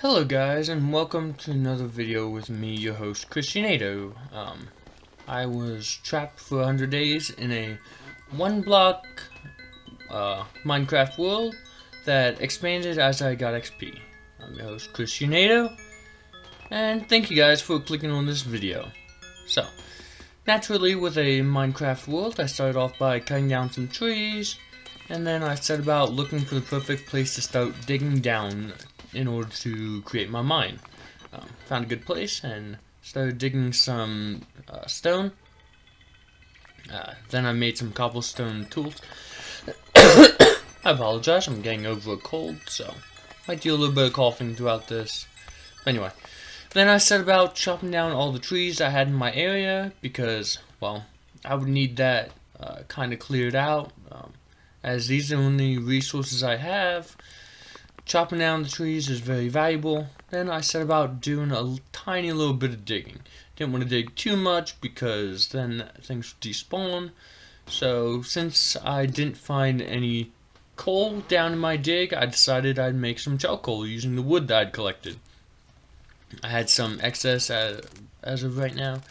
Hello guys, and welcome to another video with me, your host, Christianato. I was trapped for 100 days in a one-block Minecraft world that expanded as I got XP. I'm your host, Christianato, and thank you guys for clicking on this video. So, naturally with a Minecraft world, I started off by cutting down some trees, and then I set about looking for the perfect place to start digging down in order to create my mine. Found a good place and started digging some stone. Then I made some cobblestone tools. I apologize, I'm getting over a cold, so might do a little bit of coughing throughout this. But anyway, then I set about chopping down all the trees I had in my area because, well, I would need that kind of cleared out, as these are the only resources I have. Chopping down the trees is very valuable. Then I set about doing a tiny little bit of digging. Didn't want to dig too much because then things would despawn. So since I didn't find any coal down in my dig, I decided I'd make some charcoal using the wood that I'd collected. I had some excess as of right now.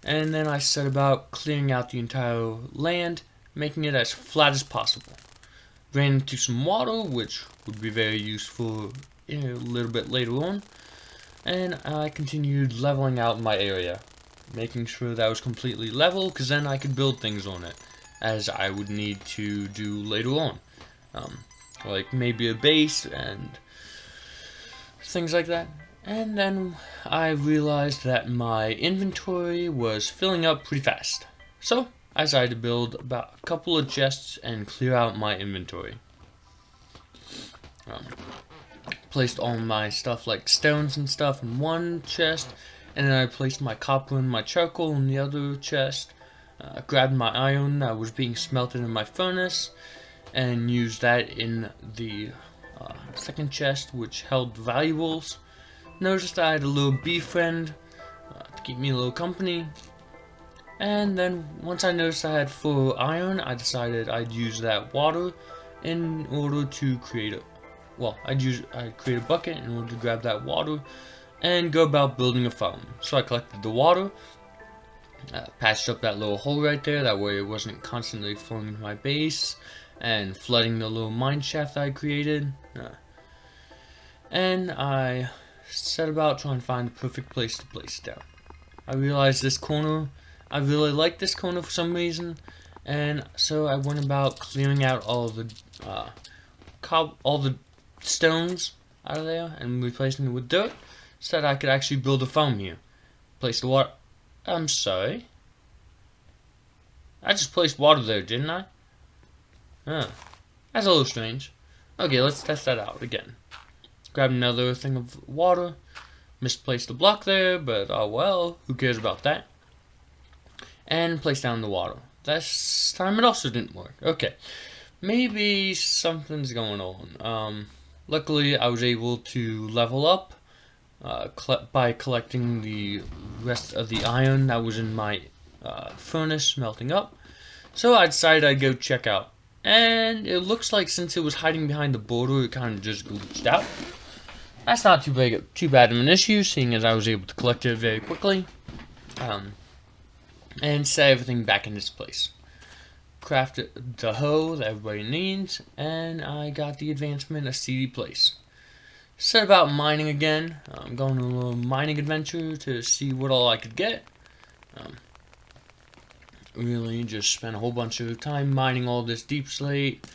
And then I set about clearing out the entire land, making it as flat as possible. Ran into some water, which would be very useful a little bit later on, and I continued leveling out my area, making sure that was completely level, because then I could build things on it, as I would need to do later on, like maybe a base and things like that. And then I realized that my inventory was filling up pretty fast, so I decided to build about a couple of chests and clear out my inventory. Placed all my stuff like stones and stuff in one chest, and then I placed my copper and my charcoal in the other chest. Grabbed my iron that was being smelted in my furnace and used that in the second chest, which held valuables. Noticed I had a little bee friend to keep me a little company. And then once I noticed I had full iron, I decided I'd use that water in order to create I'd create a bucket in order to grab that water and go about building a farm. So I collected the water, patched up that little hole right there, that way it wasn't constantly flowing into my base and flooding the little mine shaft that I created. And I set about trying to find the perfect place to place it down. I realized this corner, I really like this corner for some reason, and so I went about clearing out all the stones out of there and replacing it with dirt, so that I could actually build a farm here. Place the water. I'm sorry. I just placed water there, didn't I? Huh. That's a little strange. Okay, let's test that out again. Grab another thing of water. Misplaced the block there, but oh well, who cares about that? And place down the water. This time it also didn't work. Okay, maybe something's going on. Luckily, I was able to level up by collecting the rest of the iron that was in my furnace melting up. So I decided I'd go check out. And it looks like since it was hiding behind the border, it kind of just glitched out. That's not too bad of an issue, seeing as I was able to collect it very quickly. And set everything back in its place. Crafted the hoe that everybody needs, and I got the advancement of CD place. Set about mining again. I'm going on a little mining adventure to see what all I could get. Really just spent a whole bunch of time mining all this deep slate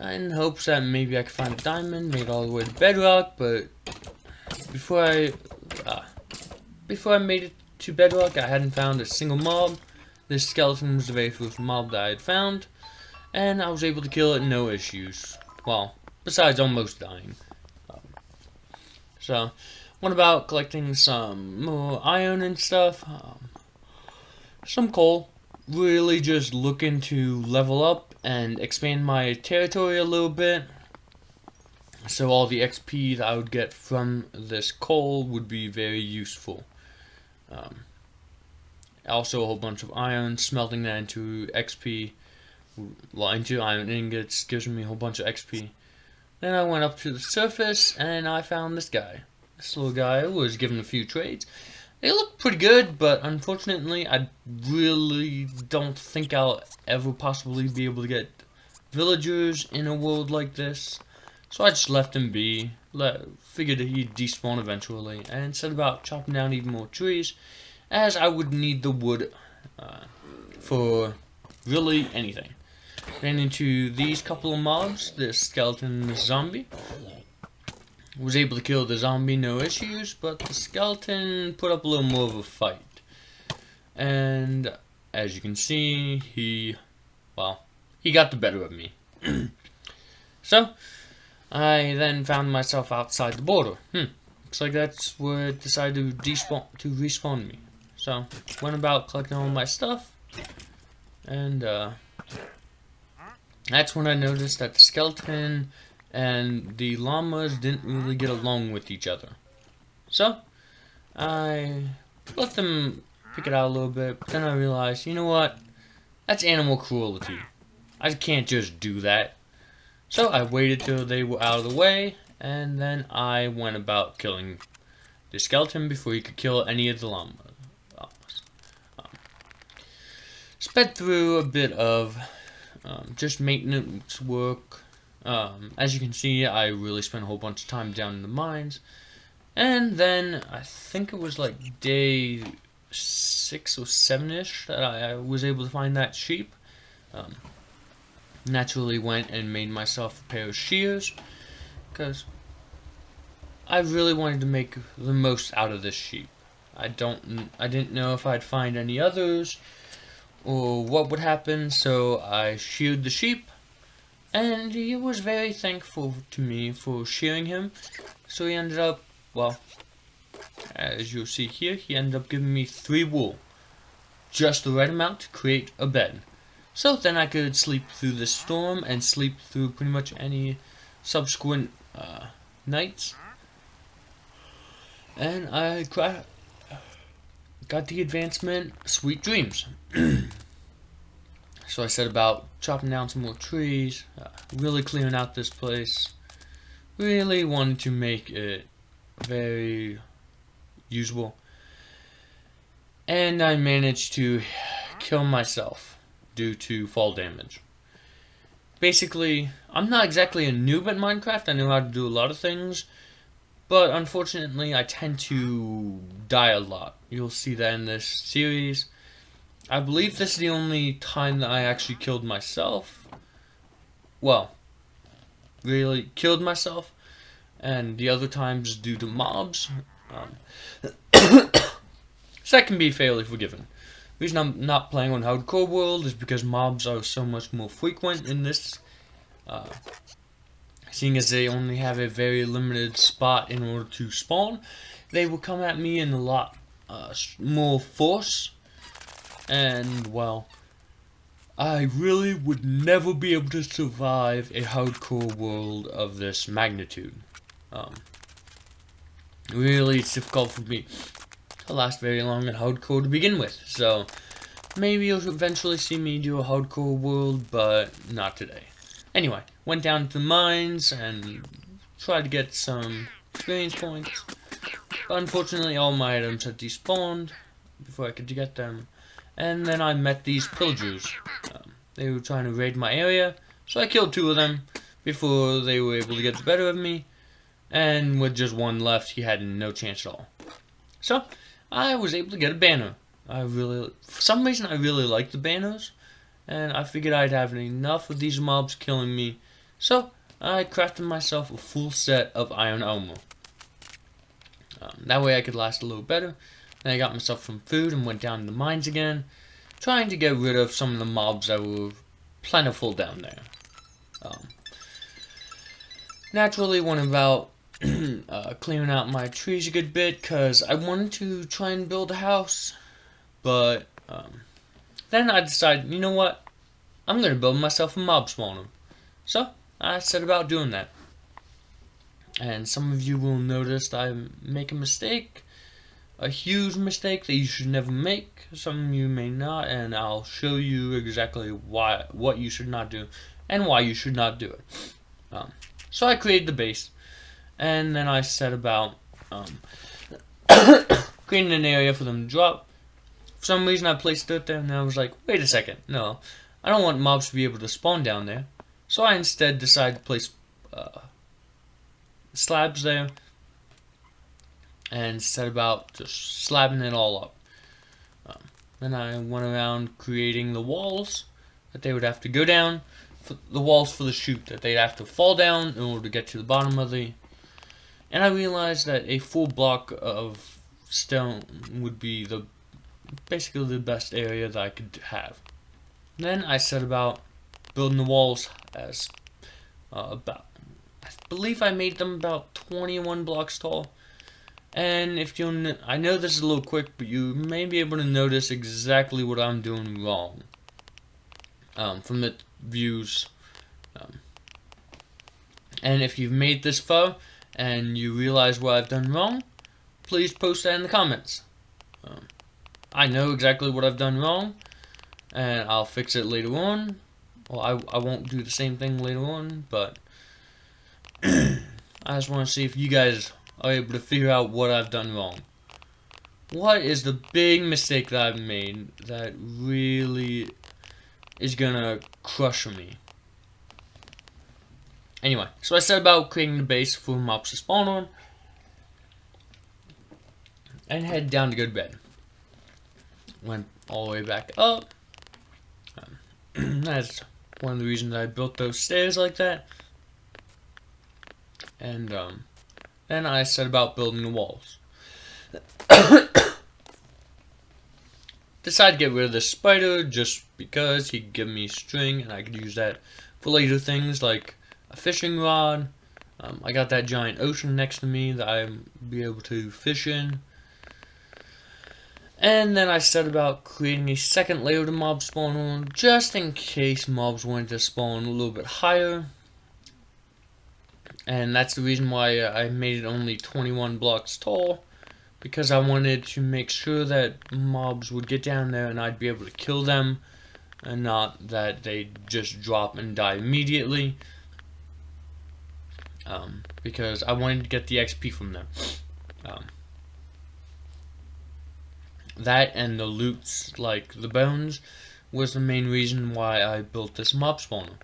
in hopes that maybe I could find a diamond. Made all the way to bedrock, but before I made it to bedrock, I hadn't found a single mob. This skeleton was the very first mob that I had found, and I was able to kill it no issues. Well, besides almost dying. So, what about collecting some more iron and stuff? Some coal. Really just looking to level up and expand my territory a little bit. So all the XP that I would get from this coal would be very useful. Also a whole bunch of iron, smelting that into XP, into iron ingots gives me a whole bunch of XP. Then I went up to the surface and I found this guy. This little guy was given a few trades. They look pretty good, but unfortunately I really don't think I'll ever possibly be able to get villagers in a world like this. So I just left him be, figured that he'd despawn eventually, and set about chopping down even more trees, as I would need the wood for really anything. Ran into these couple of mobs, this skeleton and this zombie. Was able to kill the zombie, no issues, but the skeleton put up a little more of a fight. And as you can see, he got the better of me. So, I then found myself outside the border. Looks like that's where it decided to respawn me. So, went about collecting all my stuff, and that's when I noticed that the skeleton and the llamas didn't really get along with each other. So, I let them pick it out a little bit, but then I realized, you know what? That's animal cruelty. I can't just do that. So I waited till they were out of the way, and then I went about killing the skeleton before he could kill any of the llamas. Sped through a bit of just maintenance work. As you can see, I really spent a whole bunch of time down in the mines. And then, I think it was like day 6 or 7-ish that I was able to find that sheep. Naturally went and made myself a pair of shears, because I really wanted to make the most out of this sheep. I didn't know if I'd find any others, or what would happen, so I sheared the sheep. And he was very thankful to me for shearing him. So he ended up, well, as you'll see here, he ended up giving me 3 wool. Just the right amount to create a bed. So then I could sleep through the storm and sleep through pretty much any subsequent nights. And I got the advancement, Sweet Dreams. So I set about chopping down some more trees, really clearing out this place. Really wanted to make it very usable. And I managed to kill myself due to fall damage. Basically, I'm not exactly a noob at Minecraft. I know how to do a lot of things, but unfortunately I tend to die a lot. You'll see that in this series. I believe this is the only time that I actually killed myself. Well, really killed myself, and the other times due to mobs. So that can be fairly forgiven. The reason I'm not playing on Hardcore World is because mobs are so much more frequent in this, seeing as they only have a very limited spot in order to spawn. They will come at me in a lot more force, and well, I really would never be able to survive a Hardcore World of this magnitude. Really, it's difficult for me to last very long in Hardcore to begin with, so maybe you'll eventually see me do a Hardcore World, but not today. Anyway, went down to the mines and tried to get some experience points, but unfortunately all my items had despawned before I could get them, and then I met these pillagers. They were trying to raid my area, so I killed 2 of them before they were able to get the better of me, and with just 1 left, he had no chance at all. So I was able to get a banner. For some reason, I really like the banners, and I figured I'd have enough of these mobs killing me, so I crafted myself a full set of iron armor. That way I could last a little better. Then I got myself some food and went down to the mines again, trying to get rid of some of the mobs that were plentiful down there. Naturally went about clearing out my trees a good bit, because I wanted to try and build a house, but then I decided, you know what, I'm going to build myself a mob spawner. So I set about doing that. And some of you will notice I make a mistake, a huge mistake that you should never make. Some of you may not, and I'll show you exactly what you should not do and why you should not do it. So I created the base, and then I set about creating an area for them to drop. For some reason I placed dirt there, and I was like, wait a second, no, I don't want mobs to be able to spawn down there. So I instead decided to place slabs there, and set about just slabbing it all up. Then I went around creating the walls that they would have to go down, the walls for the chute that they'd have to fall down in order to get to the bottom of the. And I realized that a full block of stone would be basically the best area that I could have. Then I set about building the walls as I believe I made them about 21 blocks tall. And if you, I know this is a little quick, but you may be able to notice exactly what I'm doing wrong from the views. And if you've made this far and you realize what I've done wrong, please post that in the comments. I know exactly what I've done wrong, and I'll fix it later on. Well, I won't do the same thing later on, but I just want to see if you guys are able to figure out what I've done wrong. What is the big mistake that I've made that really is gonna crush me? Anyway, so I set about creating the base for mobs to spawn on, and head down to go to bed. Went all the way back up. That's one of the reasons I built those stairs like that. And then I set about building the walls. Decided to get rid of the spider just because he could give me string and I could use that for later things like a fishing rod. I got that giant ocean next to me that I'll be able to fish in. And then I set about creating a second layer to mob spawn on, just in case mobs wanted to spawn a little bit higher. And that's the reason why I made it only 21 blocks tall, because I wanted to make sure that mobs would get down there and I'd be able to kill them, and not that they just drop and die immediately. Because I wanted to get the XP from them. That and the loots, like the bones, was the main reason why I built this mob spawner.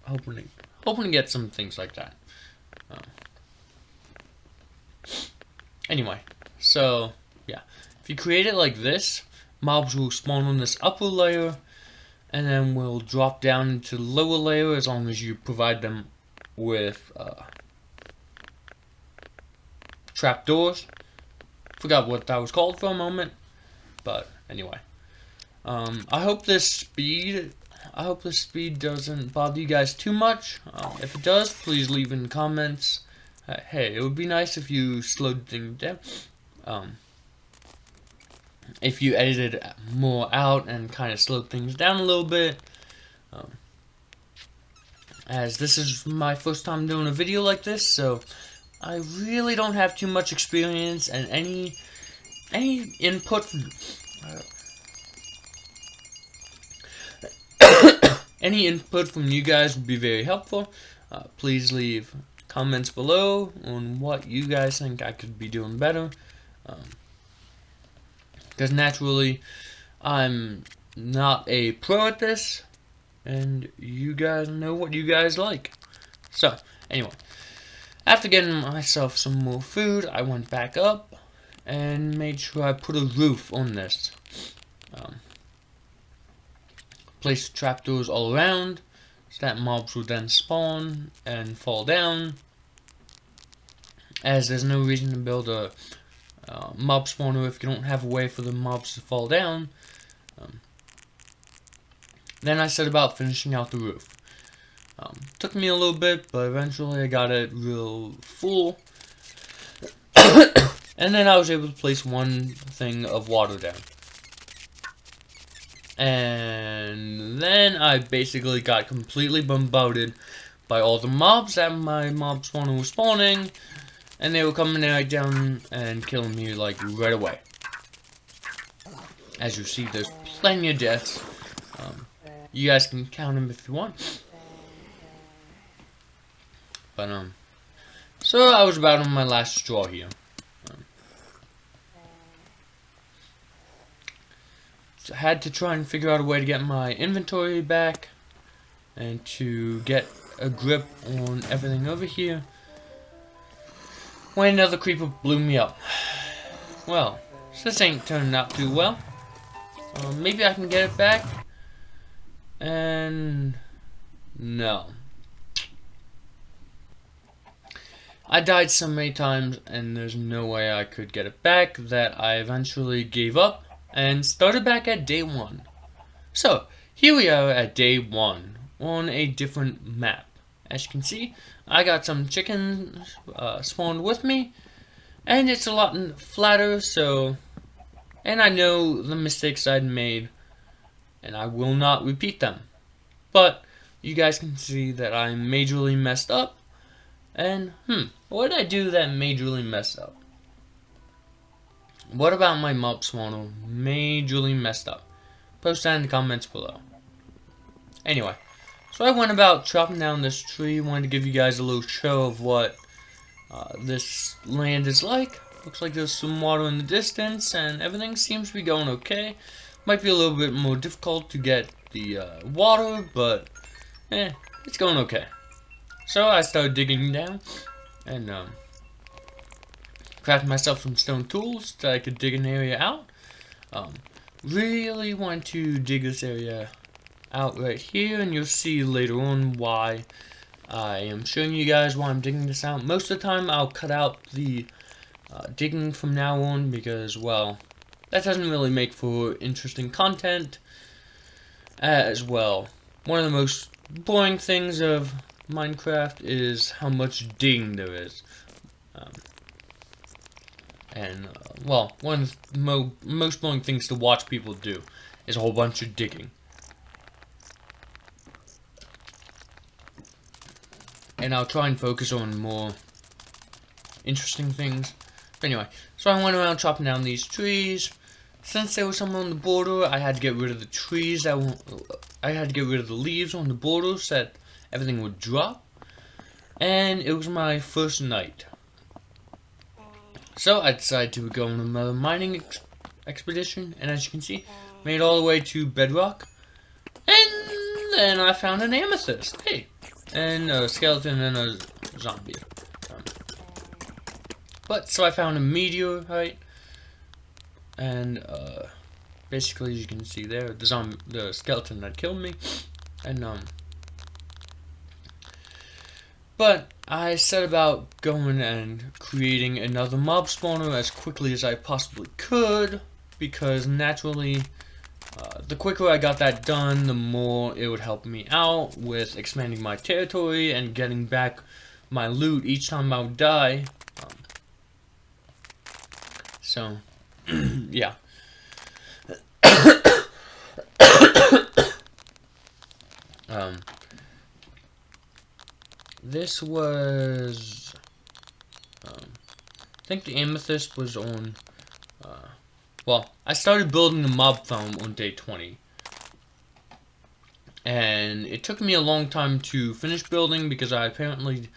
Hoping to get some things like that. Anyway, so yeah, if you create it like this, mobs will spawn on this upper layer, and then will drop down into the lower layer as long as you provide them with trapdoors. Forgot what that was called for a moment, but anyway, I hope this speed doesn't bother you guys too much. If it does, please leave in the comments. Hey, it would be nice if you slowed things down. If you edited more out and kind of slowed things down a little bit. As this is my first time doing a video like this, so I really don't have too much experience, and any input from any input from you guys would be very helpful. Please leave comments below on what you guys think I could be doing better. Because naturally, I'm not a pro at this, and you guys know what you guys like. So, anyway. After getting myself some more food, I went back up and made sure I put a roof on this. Placed trapdoors all around so that mobs would then spawn and fall down, as there's no reason to build a mob spawner if you don't have a way for the mobs to fall down. Then I set about finishing out the roof. Took me a little bit, but eventually I got it real full. And then I was able to place one thing of water down. And then I basically got completely bombarded by all the mobs that my mob spawner was spawning. And they were coming right down and killing me like right away. As you see, there's plenty of deaths. You guys can count them if you want. But so I was about on my last straw here. So I had to try and figure out a way to get my inventory back and to get a grip on everything over here when another creeper blew me up. Well, this ain't turning out too well. Maybe I can get it back. And no. I died so many times and there's no way I could get it back that I eventually gave up and started back at day 1. So, here we are at day 1 on a different map. As you can see, I got some chickens spawned with me, and it's a lot flatter, so, and I know the mistakes I'd made, and I will not repeat them. But, you guys can see that I majorly messed up, and, what did I do that majorly messed up? What about my mob spawner majorly messed up? Post that in the comments below. Anyway, so I went about chopping down this tree. Wanted to give you guys a little show of what this land is like. Looks like there's some water in the distance, and everything seems to be going okay. Might be a little bit more difficult to get the water, but it's going okay. So I started digging down and crafted myself some stone tools so I could dig an area out. Really want to dig this area out right here, and you'll see later on why I am showing you guys why I'm digging this out. Most of the time I'll cut out the digging from now on because, well, that doesn't really make for interesting content as well. One of the most boring things of Minecraft is how much digging there is. Well, one of the most boring things to watch people do is a whole bunch of digging. And I'll try and focus on more interesting things. But anyway, so I went around chopping down these trees. Since there was some on the border, I had to get rid of the trees. I had to get rid of the leaves on the border so that everything would drop. And it was my first night. So I decided to go on another mining expedition. And as you can see, made it all the way to bedrock. And then I found an amethyst. Hey! And a skeleton and a zombie. So I found a meteorite. And basically, as you can see there, the skeleton that killed me. And but I set about going and creating another mob spawner as quickly as I possibly could, because naturally, the quicker I got that done, the more it would help me out with expanding my territory and getting back my loot each time I would die. So, yeah. This was, I think the amethyst was on, well, I started building the mob farm on day 20. And it took me a long time to finish building because I apparently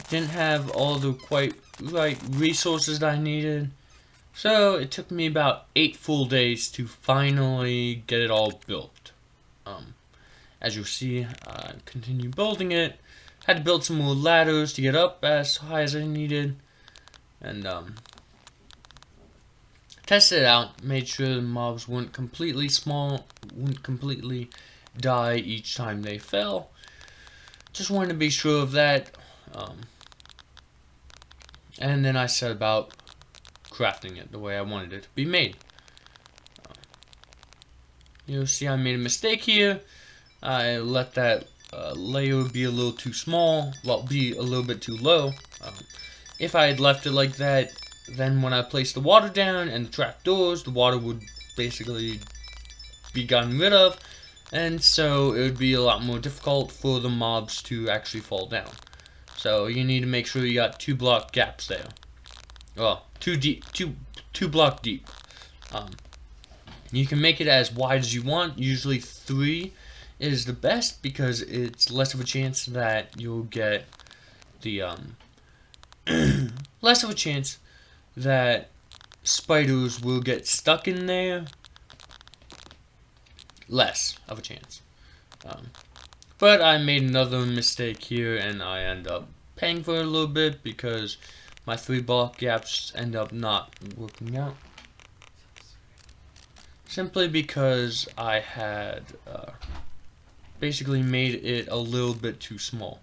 didn't have all the quite right resources that I needed. So it took me about 8 full days to finally get it all built. As you'll see, I continued building it. Had to build some more ladders to get up as high as I needed. And tested it out, made sure the mobs wouldn't completely die each time they fell. Just wanted to be sure of that. And then I set about crafting it the way I wanted it to be made. You'll see I made a mistake here. I let that layer be a little too small, well, be a little bit too low. If I had left it like that, then when I placed the water down and the trapdoors, the water would basically be gotten rid of, and so it would be a lot more difficult for the mobs to actually fall down. So you need to make sure you got 2 block gaps there. Well, 2 block deep. You can make it as wide as you want. Usually 3 is the best because it's less of a chance that you'll get the less of a chance that spiders will get stuck in there. Less of a chance. But I made another mistake here, and I end up paying for it a little bit because my 3 block gaps end up not working out. Simply because I had basically made it a little bit too small.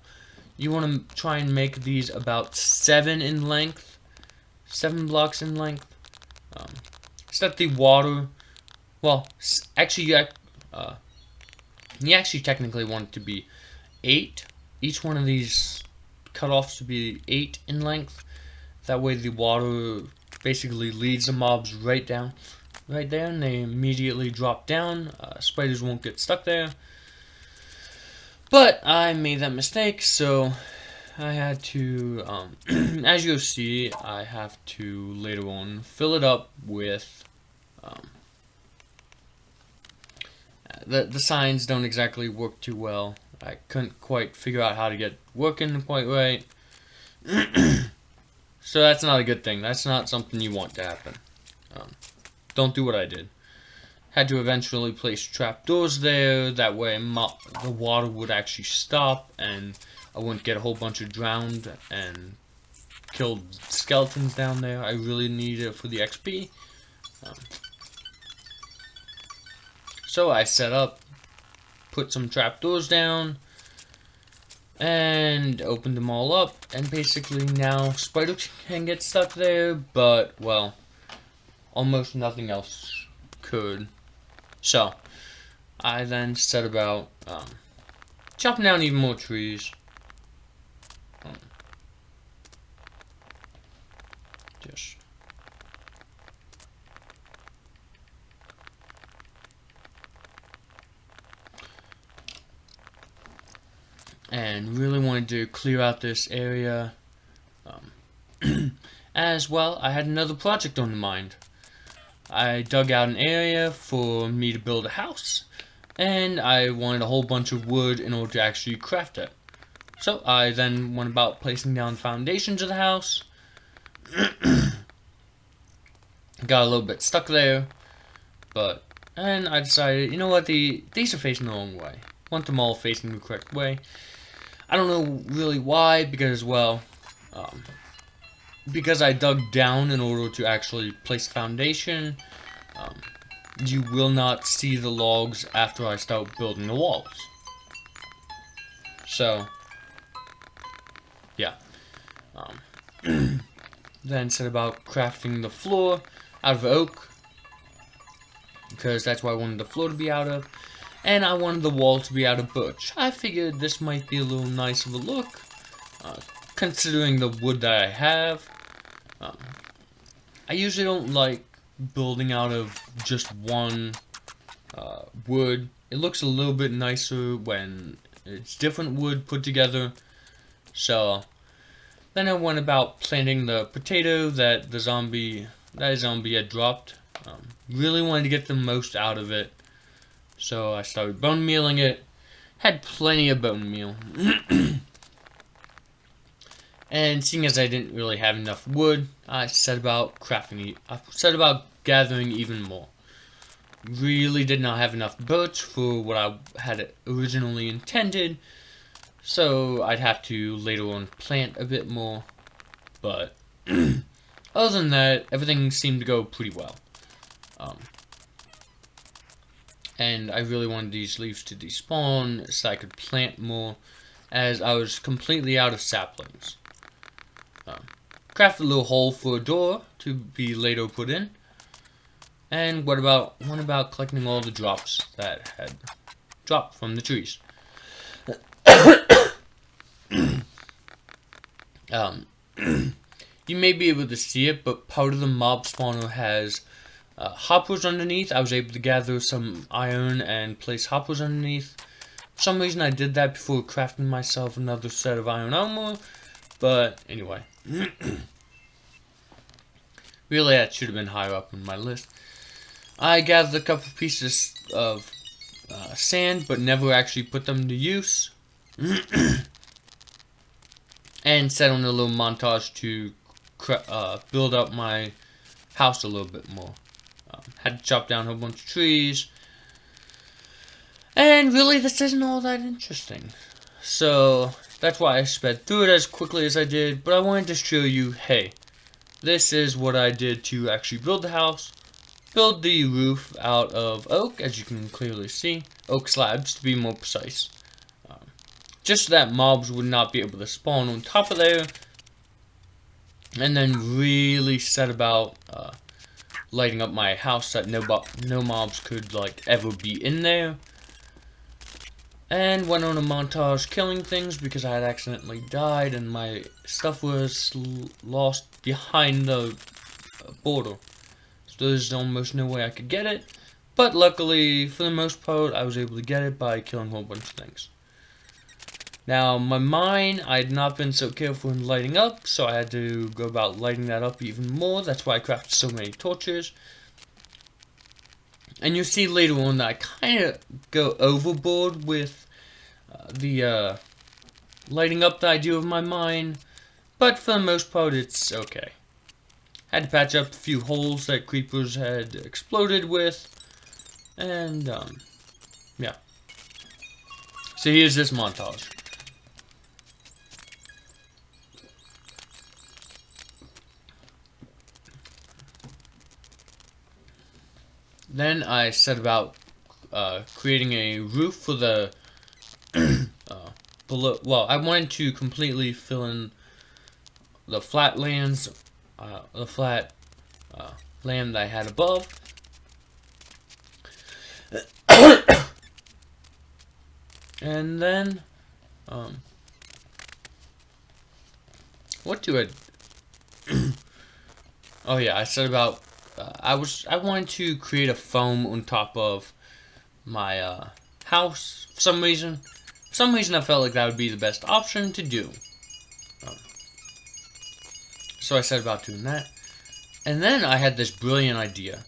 You want to try and make these about 7 in length, 7 blocks in length. So that the water, well, actually you actually technically want it to be 8. Each one of these cutoffs to be 8 in length. That way the water basically leads the mobs right down, right there, and they immediately drop down. Spiders won't get stuck there. But I made that mistake, so I had to, as you'll see, I have to later on fill it up with, the signs don't exactly work too well. I couldn't quite figure out how to get working quite right. So that's not a good thing. That's not something you want to happen. Don't do what I did. Had to eventually place trapdoors there. That way the water would actually stop and I wouldn't get a whole bunch of drowned and killed skeletons down there. I really need it for the XP. So I set up, put some trapdoors down, and opened them all up, and basically now spiders can get stuck there, but, well, almost nothing else could. So, I then set about chopping down even more trees. And really wanted to clear out this area. As well, I had another project on mind. I dug out an area for me to build a house, and I wanted a whole bunch of wood in order to actually craft it. So I then went about placing down foundations of the house. Got a little bit stuck there, and I decided, you know what, these are facing the wrong way. Want them all facing the correct way. I don't know really why, because, well, because I dug down in order to actually place the foundation, you will not see the logs after I start building the walls. So, yeah. Then set about crafting the floor out of oak, because that's what I wanted the floor to be out of. And I wanted the wall to be out of birch. I figured this might be a little nice of a look, considering the wood that I have. I usually don't like building out of just one wood. It looks a little bit nicer when it's different wood put together. So then I went about planting the potato that the zombie had dropped. Really wanted to get the most out of it. So I started bone mealing it. Had plenty of bone meal. And seeing as I didn't really have enough wood, I set about gathering even more. Really did not have enough birch for what I had originally intended. So I'd have to later on plant a bit more. But other than that, everything seemed to go pretty well. And I really wanted these leaves to despawn so I could plant more, as I was completely out of saplings. Crafted a little hole for a door to be later put in. And went about collecting all the drops that had dropped from the trees. You may be able to see it, but part of the mob spawner has hoppers underneath. I was able to gather some iron and place hoppers underneath. For some reason I did that before crafting myself another set of iron armor. But anyway. Really, that should have been higher up on my list. I gathered a couple pieces of sand, but never actually put them to use. And and set on a little montage to build up my house a little bit more. Had to chop down a whole bunch of trees, and really this isn't all that interesting. So that's why I sped through it as quickly as I did, but I wanted to show you, hey, this is what I did to actually build the house. Build the roof out of oak, as you can clearly see. Oak slabs, to be more precise. Just so that mobs would not be able to spawn on top of there. And then really set about lighting up my house so that no mobs could like ever be in there. And went on a montage killing things because I had accidentally died and my stuff was lost behind the border. So there's almost no way I could get it. But luckily, for the most part, I was able to get it by killing a whole bunch of things. Now, my mine, I had not been so careful in lighting up, so I had to go about lighting that up even more. That's why I crafted so many torches. And you'll see later on that I kind of go overboard with the lighting up that I do of my mine. But for the most part, it's okay. Had to patch up a few holes that creepers had exploded with. And, yeah. So here's this montage. Then I set about creating a roof for the below. Well, I wanted to completely fill in the flat lands, the flat land that I had above. And then, what do I? Oh yeah, I said about. I wanted to create a foam on top of my house. For some reason I felt like that would be the best option to do. So I set about doing that. And then I had this brilliant idea.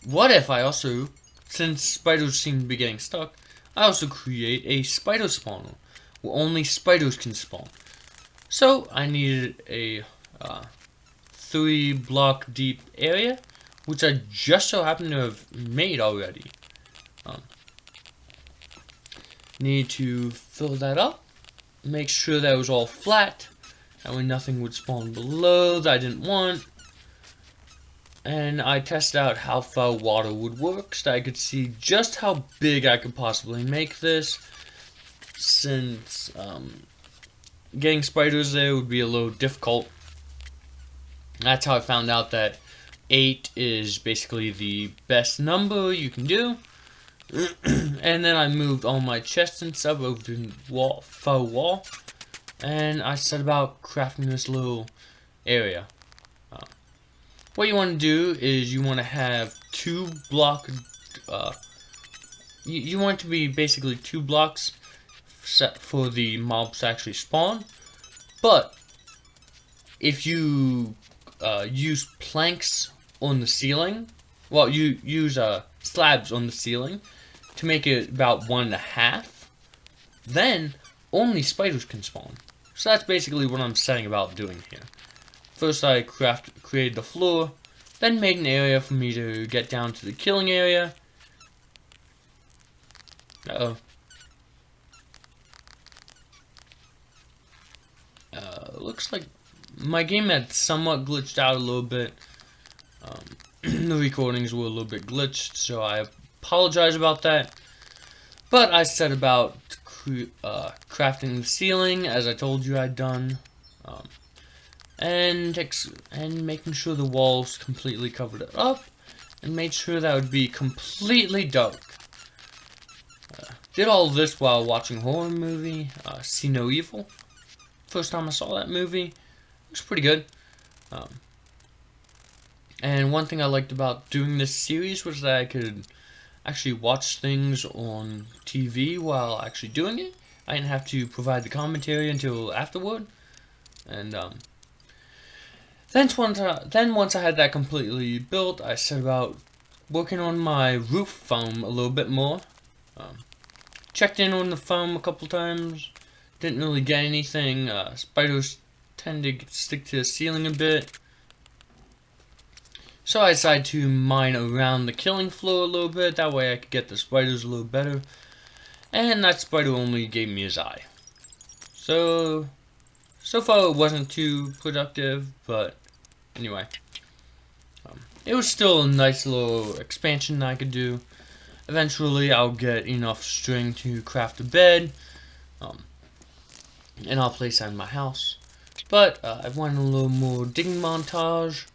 What if I also, since spiders seem to be getting stuck, I also create a spider spawner where only spiders can spawn. So I needed a 3-block deep area, which I just so happen to have made already. Need to fill that up, make sure that it was all flat, that way nothing would spawn below that I didn't want. And I tested out how far water would work, so that I could see just how big I could possibly make this, since getting spiders there would be a little difficult. That's how I found out that 8 is basically the best number you can do. And then I moved all my chests and stuff over to faux wall. And I set about crafting this little area. What you want to do is you want to have 2 block. You want it to be basically 2 blocks set for the mobs to actually spawn. But if you use planks on the ceiling, well, you use slabs on the ceiling to make it about 1.5, then only spiders can spawn. So that's basically what I'm setting about doing here. First I created the floor, then made an area for me to get down to the killing area. Looks like my game had somewhat glitched out a little bit. The recordings were a little bit glitched, so I apologize about that. But I set about crafting the ceiling, as I told you I'd done, and making sure the walls completely covered it up, and made sure that would be completely dark. Did all this while watching a horror movie, See No Evil. First time I saw that movie, it was pretty good. And one thing I liked about doing this series was that I could actually watch things on TV while actually doing it. I didn't have to provide the commentary until afterward. And then once I had that completely built, I set about working on my roof foam a little bit more. Checked in on the foam a couple times, didn't really get anything. Spiders tend to stick to the ceiling a bit. So I decided to mine around the killing floor a little bit. That way I could get the spiders a little better. And that spider only gave me his eye. So far it wasn't too productive, but anyway. It was still a nice little expansion I could do. Eventually I'll get enough string to craft a bed. And I'll place that in my house. But I wanted a little more digging montage.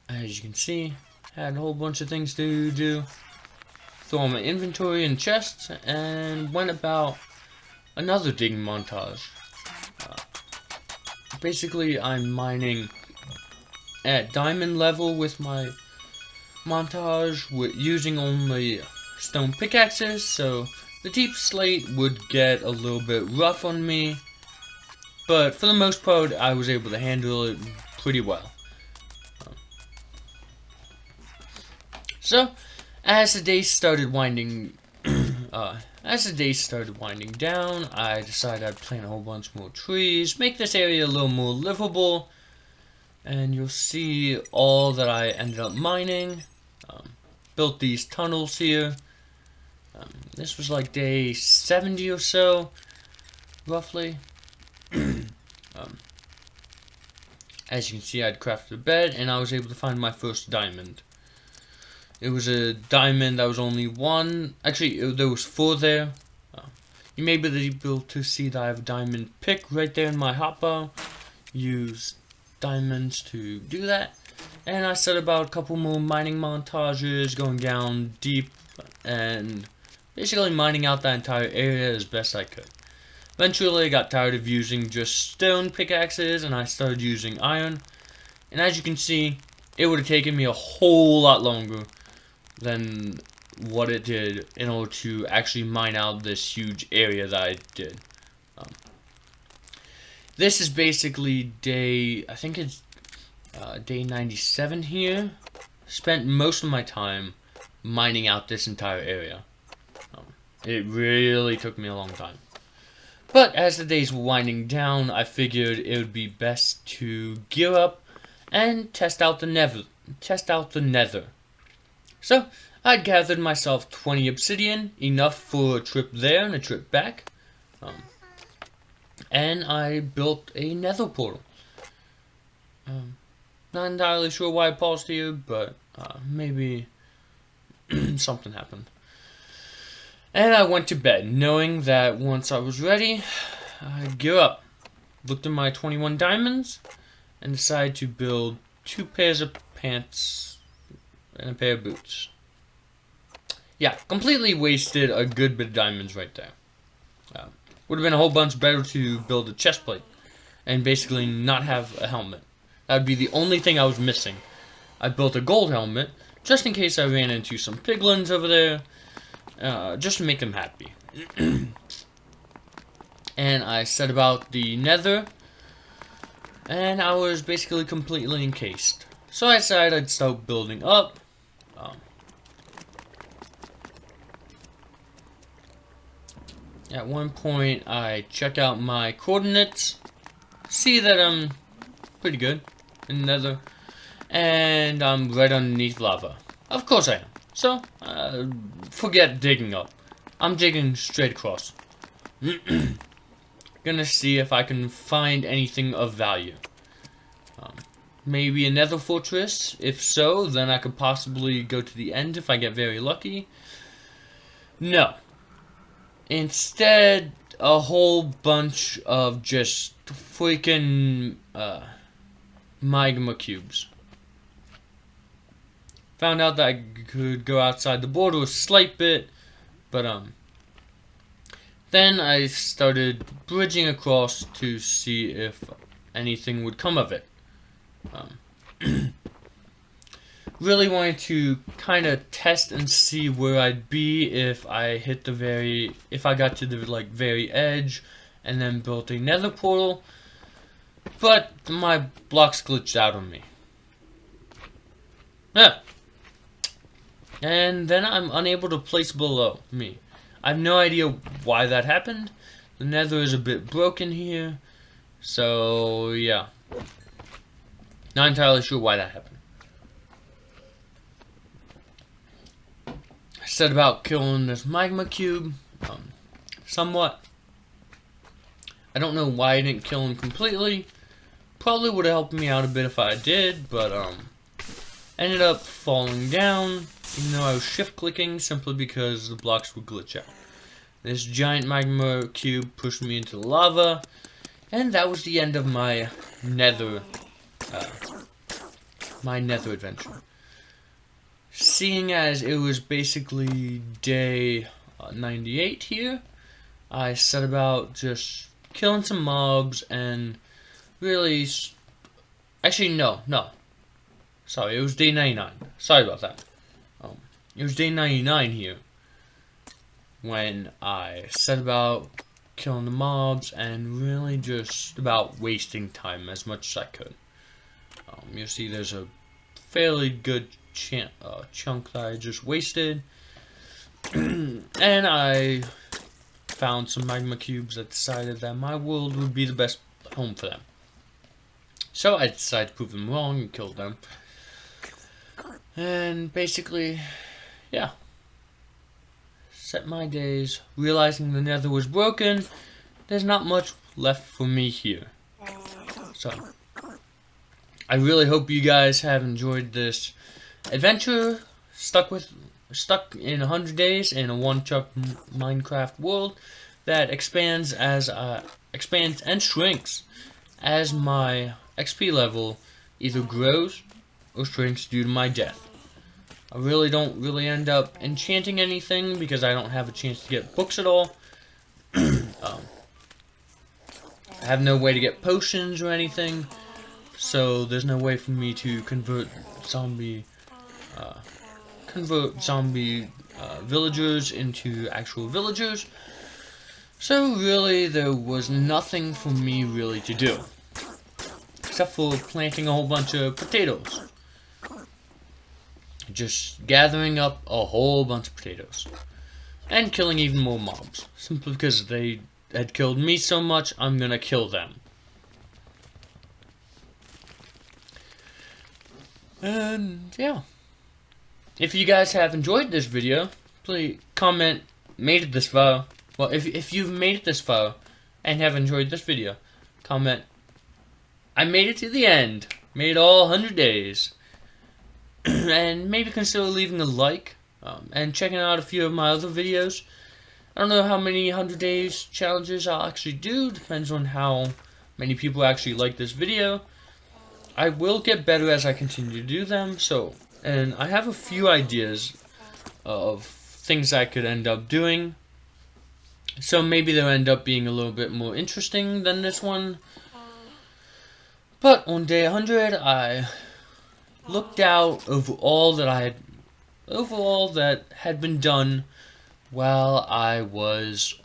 As you can see, had a whole bunch of things to do. Throw my inventory in chests and went about another digging montage. Basically, I'm mining at diamond level with my montage, using only stone pickaxes, so the deep slate would get a little bit rough on me, but for the most part, I was able to handle it pretty well. So, as the day started winding, down, I decided I'd plant a whole bunch more trees, make this area a little more livable, and you'll see all that I ended up mining. Built these tunnels here. This was like day 70 or so, roughly. As you can see, I'd crafted a bed, and I was able to find my first diamond. It was a diamond that was only one. Actually, there was 4 there. You may be able to see that I have a diamond pick right there in my hotbar. Use diamonds to do that. And I set about a couple more mining montages, going down deep and basically mining out that entire area as best I could. Eventually I got tired of using just stone pickaxes and I started using iron. And as you can see, it would have taken me a whole lot longer than what it did in order to actually mine out this huge area that I did. This is basically I think it's day 97 here. Spent most of my time mining out this entire area. It really took me a long time. But as the days were winding down, I figured it would be best to gear up and test out the nether. So, I'd gathered myself 20 obsidian, enough for a trip there and a trip back. And I built a nether portal. Not entirely sure why I paused here, but maybe something happened. And I went to bed, knowing that once I was ready, I'd gear up. Looked at my 21 diamonds, and decided to build 2 pairs of pants and a pair of boots. Yeah, completely wasted a good bit of diamonds right there. Would have been a whole bunch better to build a chest plate and basically not have a helmet. That would be the only thing I was missing. I built a gold helmet just in case I ran into some piglins over there, just to make them happy. And I set about the nether, and I was basically completely encased. So I decided I'd start building up. At one point, I check out my coordinates, see that I'm pretty good in the nether, and I'm right underneath lava. Of course I am. So, forget digging up. I'm digging straight across. Gonna see if I can find anything of value. Maybe a nether fortress. If so, then I could possibly go to the end if I get very lucky. No. Instead, a whole bunch of just freaking magma cubes. Found out that I could go outside the border a slight bit, but then I started bridging across to see if anything would come of it. Really wanted to kind of test and see where I'd be if I hit if I got to the very edge and then built a nether portal, but my blocks glitched out on me. Yeah. And then I'm unable to place below me. I have no idea why that happened, the nether is a bit broken here. So, yeah. Not entirely sure why that happened. I said about killing this magma cube. Somewhat. I don't know why I didn't kill him completely. Probably would have helped me out a bit if I did, but ended up falling down, even though I was shift clicking simply because the blocks would glitch out. This giant magma cube pushed me into the lava, and that was the end of my nether adventure. Seeing as it was basically day 98 here, I set about just killing some mobs and really... Actually, no. Sorry, it was day 99. Sorry about that. It was day 99 here when I set about killing the mobs and really just about wasting time as much as I could. You'll see there's a fairly good chunk that I just wasted. And I found some magma cubes that decided that my world would be the best home for them. So I decided to prove them wrong and killed them. And basically, yeah. Set my days, realizing the nether was broken. There's not much left for me here. So, I really hope you guys have enjoyed this adventure. Stuck in 100 days in a one-shot Minecraft world that expands and shrinks as my XP level either grows or shrinks due to my death. I really don't end up enchanting anything because I don't have a chance to get books at all. I have no way to get potions or anything, so there's no way for me to convert zombie villagers into actual villagers. So really, there was nothing for me really to do, except for planting a whole bunch of potatoes. Just gathering up a whole bunch of potatoes. And killing even more mobs. Simply because they had killed me so much, I'm gonna kill them. And, yeah. If you guys have enjoyed this video, please comment, made it this far. Well, if you've made it this far, and have enjoyed this video, comment, I made it to the end. Made it all 100 days. And maybe consider leaving a like and checking out a few of my other videos. I don't know how many 100 days challenges I'll actually do. Depends on how many people actually like this video. I will get better as I continue to do them. And I have a few ideas of things I could end up doing. So maybe they'll end up being a little bit more interesting than this one. But on day 100, I looked out over all that had been done while I was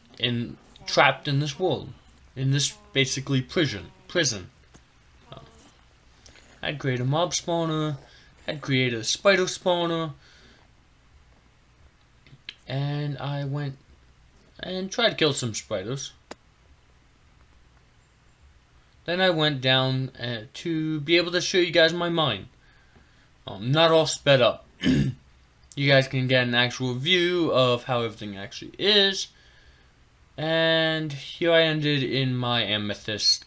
trapped in this world, in this basically prison. I'd created a mob spawner, I'd created a spider spawner, and I went and tried to kill some spiders. Then I went down to be able to show you guys my mine. Not all sped up. You guys can get an actual view of how everything actually is. And here I ended in my amethyst